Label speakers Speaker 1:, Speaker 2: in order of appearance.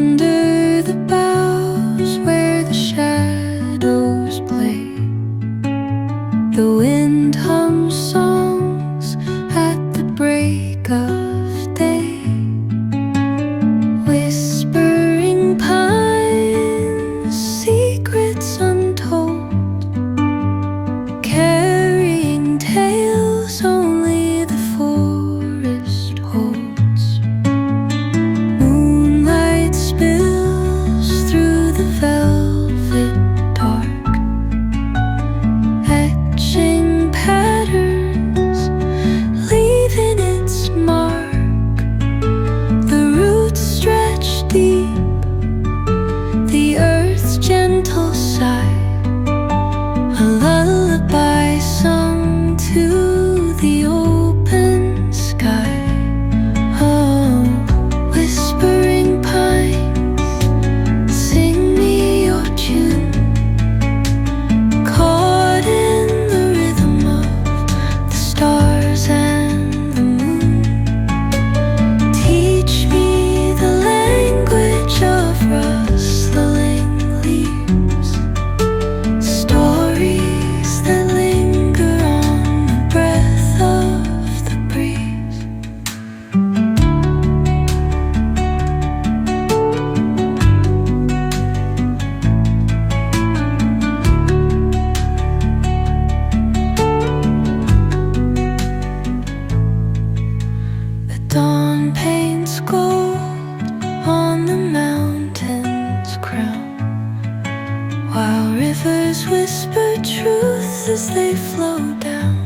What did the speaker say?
Speaker 1: Under the boughs where the shadows play, the wind hums songs at the break of day. Whispering pines, secrets untold, carrying tales only the forest holds. Moonlight spills through the velvet dark, etching patterns, leaving its mark. The roots stretch deep, the earth's gentle sigh, a lullaby sung to the open sky. Oh, whispering pines, sing me your tune, caught in the rhythm of the stars and the moon. Teach me the language of rustling leaves, stories that linger on the breath of the breeze. The dawn paints gold on the mountain's crown, while rivers whisper truth as they flow down.